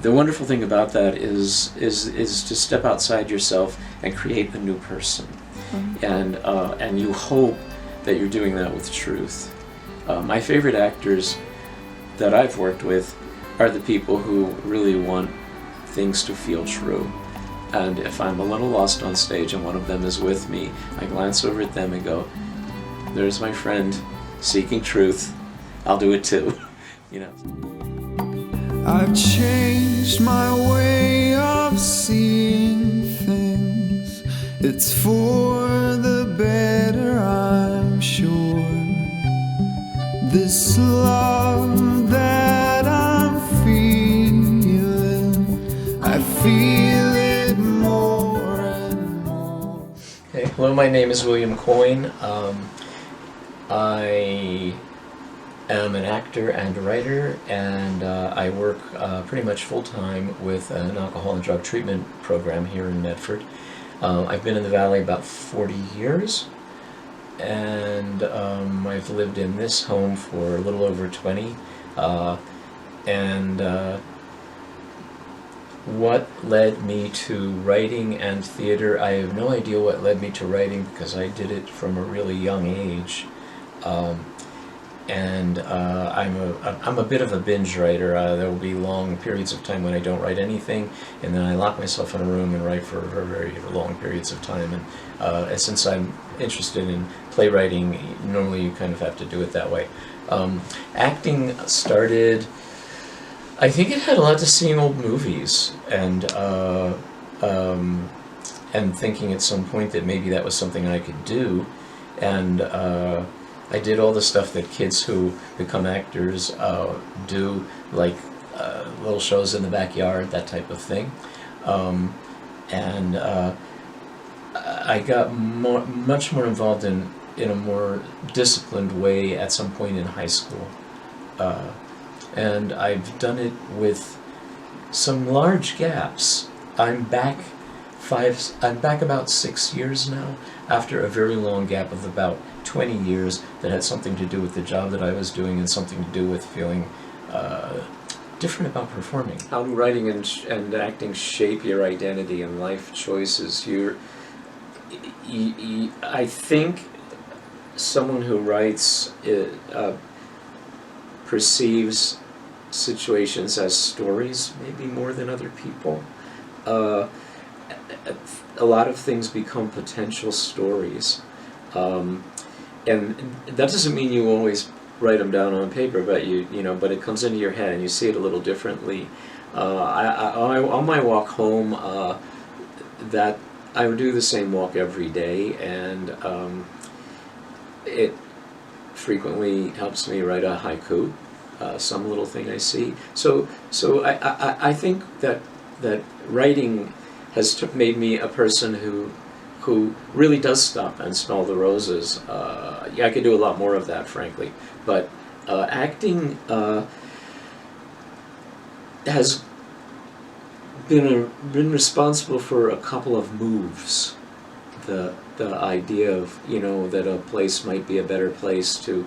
the wonderful thing about that is to step outside yourself and create a new person. And you hope that you're doing that with truth. My favorite actors that I've worked with are the people who really want things to feel true. And if I'm a little lost on stage and one of them is with me, I glance over at them and go, there's my friend seeking truth. I'll do it too. You know. I've changed my way of seeing things. It's for the better, I'm sure. This love that I'm feeling, I feel it more and more. Hey, hello, my name is William Coyne. I am an actor and a writer, and I work pretty much full-time with an alcohol and drug treatment program here in Medford. I've been in the Valley about 40 years, and I've lived in this home for a little over 20. What led me to writing and theater? I have no idea what led me to writing, because I did it from a really young age. I'm a bit of a binge writer. There will be long periods of time when I don't write anything, and then I lock myself in a room and write for very long periods of time. And since I'm interested in playwriting, normally you kind of have to do it that way. Acting started, I think it had a lot to seeing old movies and thinking at some point that maybe that was something I could do. And I did all the stuff that kids who become actors do, like little shows in the backyard, that type of thing. I got much more involved in a more disciplined way at some point in high school. And I've done it with some large gaps. I'm back about 6 years now, after a very long gap of about 20 years that had something to do with the job that I was doing and something to do with feeling different about performing. How do writing and acting shape your identity and life choices? I think someone who writes perceives situations as stories, maybe more than other people. A lot of things become potential stories. And that doesn't mean you always write them down on paper, but but it comes into your head and you see it a little differently. On my walk home, that I would do the same walk every day, and it frequently helps me write a haiku, some little thing I see. So I think that writing has made me a person who really does stop and smell the roses. I could do a lot more of that, frankly. But acting has been responsible for a couple of moves. The idea of that a place might be a better place to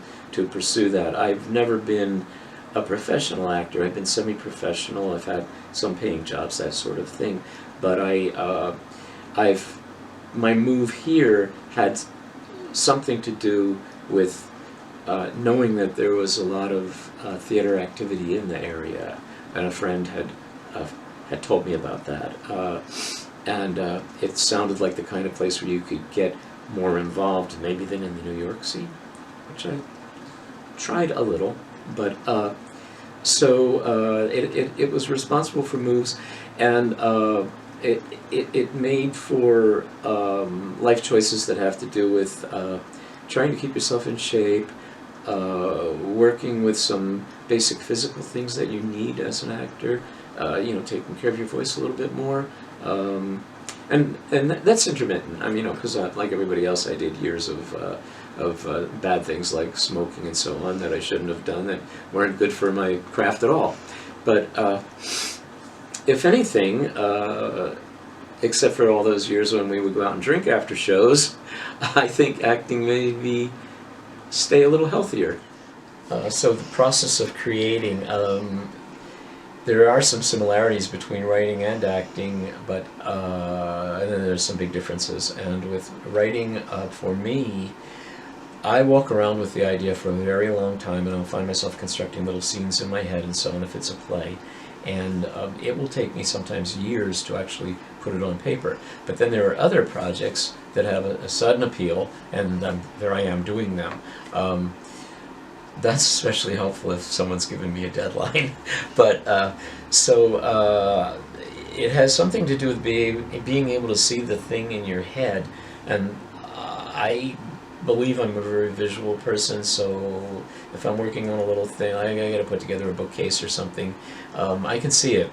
pursue that. I've never been a professional actor. I've been semi-professional. I've had some paying jobs, that sort of thing. But my move here had something to do with knowing that there was a lot of theater activity in the area, and a friend had told me about that. It sounded like the kind of place where you could get more involved, maybe than in the New York scene, which I tried a little. But it was responsible for moves, and it made for life choices that have to do with trying to keep yourself in shape, working with some basic physical things that you need as an actor, taking care of your voice a little bit more, and that's intermittent. Because like everybody else, I did years of bad things like smoking and so on that I shouldn't have done, that weren't good for my craft at all. But if anything, except for all those years when we would go out and drink after shows, I think acting made me stay a little healthier. So the process of creating, there are some similarities between writing and acting, but and then there's some big differences. And with writing, for me, I walk around with the idea for a very long time, and I'll find myself constructing little scenes in my head and so on if it's a play. And it will take me sometimes years to actually put it on paper. But then there are other projects that have a sudden appeal, and there I am doing them. That's especially helpful if someone's given me a deadline. But it has something to do with being able to see the thing in your head. And I believe I'm a very visual person, so if I'm working on a little thing, I got to put together a bookcase or something. I can see it.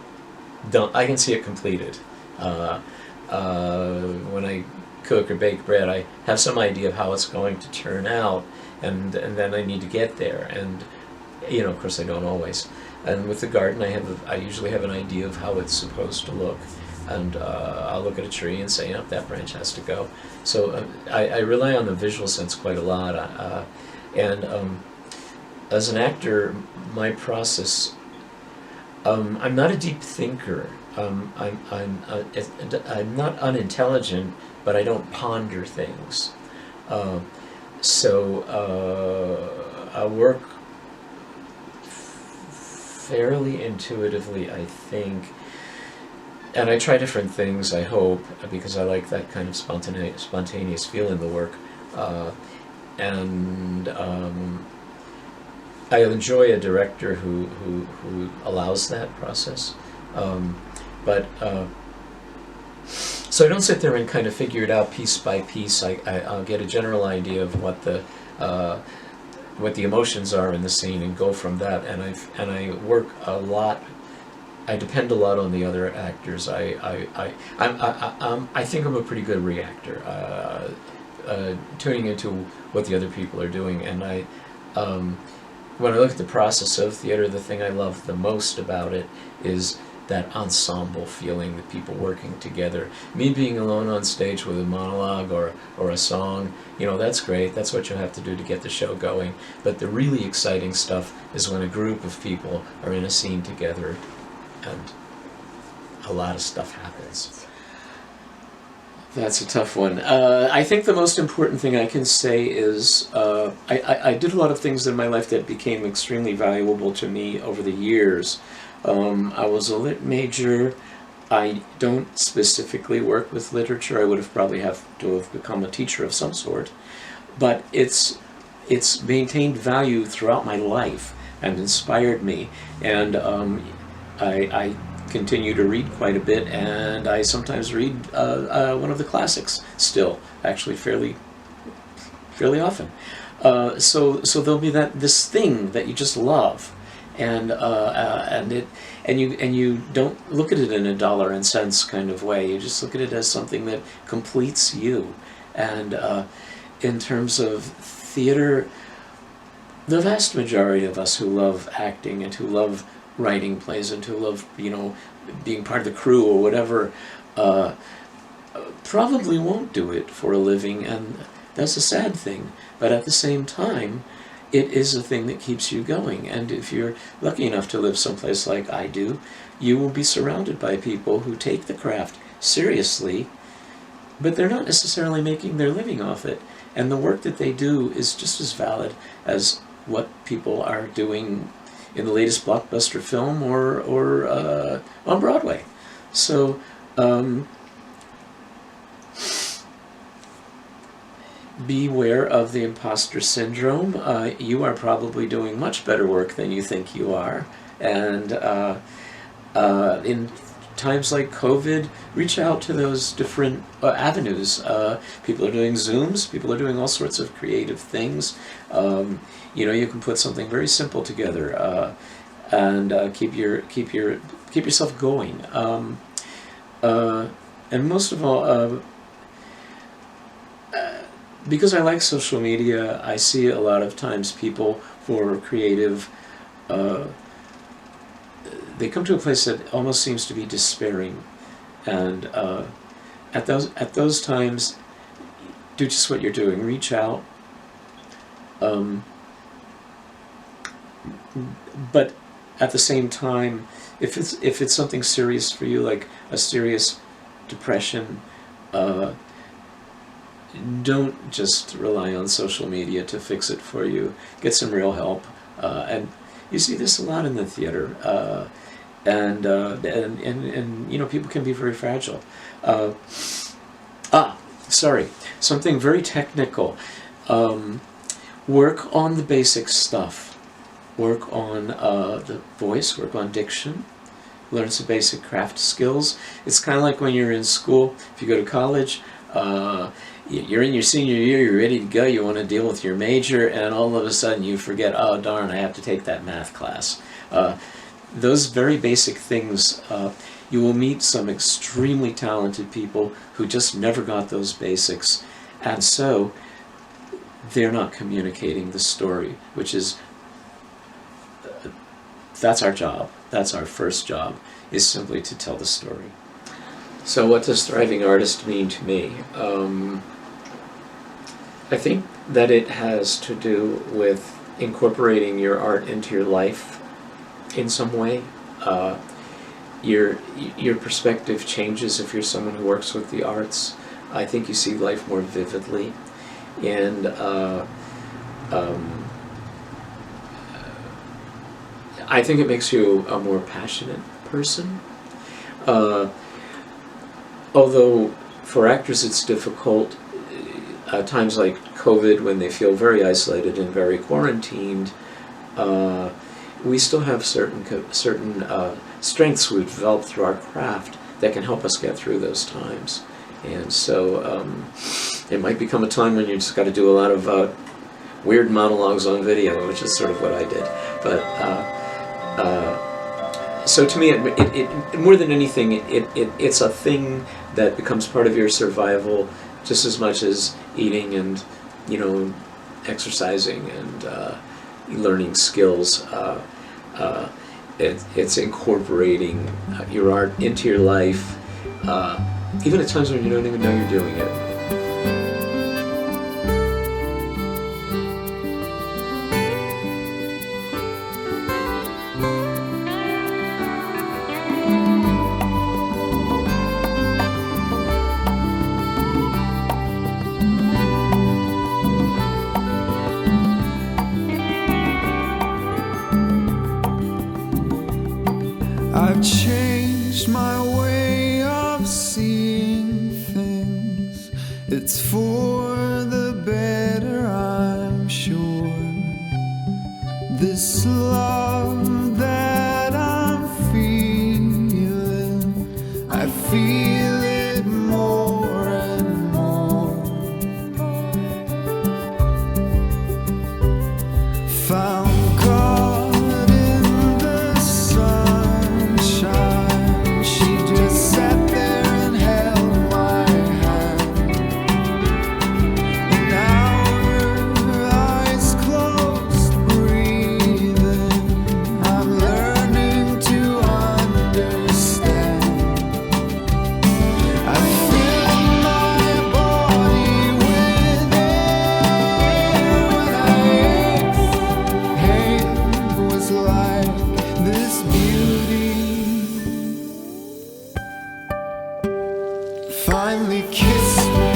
I can see it completed. When I cook or bake bread, I have some idea of how it's going to turn out, and then I need to get there. And of course, I don't always. And with the garden, I usually have an idea of how it's supposed to look. And I'll look at a tree and say, yep, that branch has to go. So I rely on the visual sense quite a lot. As an actor, my process, I'm not a deep thinker. I'm not unintelligent, but I don't ponder things. I work fairly intuitively, I think. And I try different things, I hope, because I like that kind of spontaneous feel in the work. I enjoy a director who allows that process. So I don't sit there and kind of figure it out piece by piece. I'll get a general idea of what the emotions are in the scene and go from that. And I work a lot. I depend a lot on the other actors. I think I'm a pretty good reactor, tuning into what the other people are doing. And when I look at the process of theater, the thing I love the most about it is that ensemble feeling, the people working together. Me being alone on stage with a monologue or a song, that's great. That's what you have to do to get the show going. But the really exciting stuff is when a group of people are in a scene together and a lot of stuff happens. That's a tough one. I think the most important thing I can say is I did a lot of things in my life that became extremely valuable to me over the years. I was a lit major. I don't specifically work with literature. I would have probably have to have become a teacher of some sort. But it's maintained value throughout my life and inspired me. And I continue to read quite a bit, and I sometimes read one of the classics still, actually fairly often. So there'll be this thing that you just love, and you don't look at it in a dollar and cents kind of way. You just look at it as something that completes you. And in terms of theater, the vast majority of us who love acting and who love writing plays and who love, being part of the crew or whatever, probably won't do it for a living, and that's a sad thing. But at the same time, it is a thing that keeps you going. And if you're lucky enough to live someplace like I do, you will be surrounded by people who take the craft seriously, but they're not necessarily making their living off it. And the work that they do is just as valid as what people are doing in the latest blockbuster film or on Broadway. So beware of the imposter syndrome. You are probably doing much better work than you think you are. And in times like COVID, reach out to those different avenues. People are doing Zooms. People are doing all sorts of creative things. You can put something very simple together and keep yourself going. And most of all, because I like social media, I see a lot of times people who are creative. They come to a place that almost seems to be despairing, and at those times, do just what you're doing. Reach out, but at the same time, if it's something serious for you, like a serious depression, don't just rely on social media to fix it for you. Get some real help. And you see this a lot in the theater. And you know, people can be very fragile. Sorry, something very technical. Work on the basic stuff. Work on the voice, work on diction, learn some basic craft skills. It's kind of like when you're in school. If you go to college, you're in your senior year, you're ready to go, you want to deal with your major, and all of a sudden you forget, oh darn, I have to take that math class. Those very basic things, you will meet some extremely talented people who just never got those basics, and so they're not communicating the story, which is, that's our job. That's our first job, is simply to tell the story. So what does thriving artist mean to me? I think that it has to do with incorporating your art into your life in some way. Your perspective changes if you're someone who works with the arts. I think you see life more vividly, and I think it makes you a more passionate person. Although for actors it's difficult, times like COVID, when they feel very isolated and very quarantined, we still have certain strengths we've developed through our craft that can help us get through those times. And so it might become a time when you just got to do a lot of weird monologues on video, which is sort of what I did. But so to me, it more than anything, it's a thing that becomes part of your survival just as much as eating and, you know, exercising and learning skills. It's incorporating your art into your life, even at times when you don't even know you're doing it. I've changed my way of seeing things. It's for the better, I'm sure. This love that I'm feeling, I feel it more and more. Found God in the sunshine. She just sat there and held my hand. Now her eyes closed, breathing. I'm learning to understand. I fill my body with air when I exhale. Was like this beauty finally kissed me.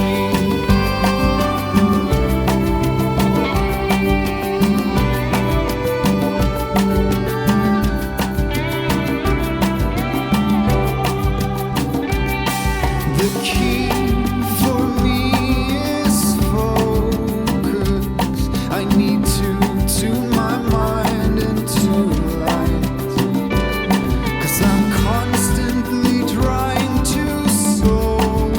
The key for me is focus. I need to tune my mind into light, 'cause I'm constantly trying to soul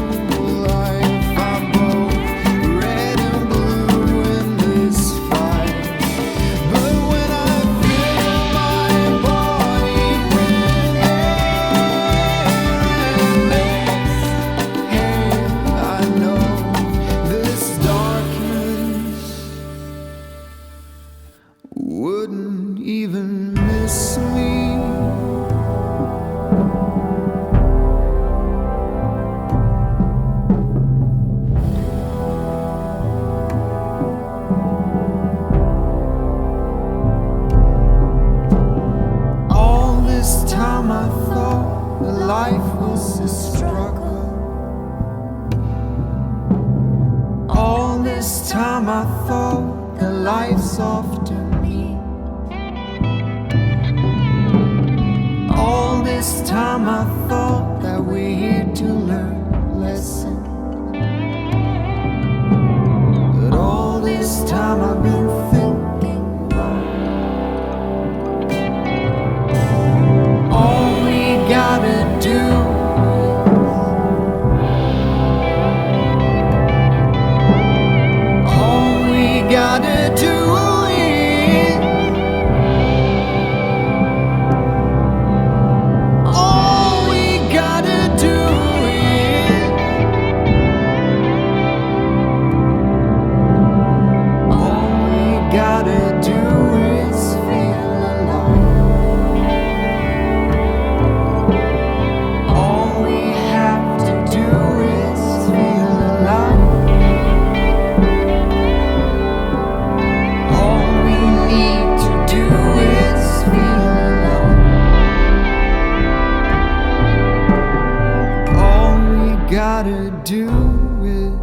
that life was a struggle. All this time I thought that life's after me. All this time I thought that we're here to learn lessons. But all this time I've been thinking all we gotta do, all we gotta do is, all we gotta do is, all we gotta do is feel alive. All we have to do is feel alive. All we need to do is feel alive. All we gotta do is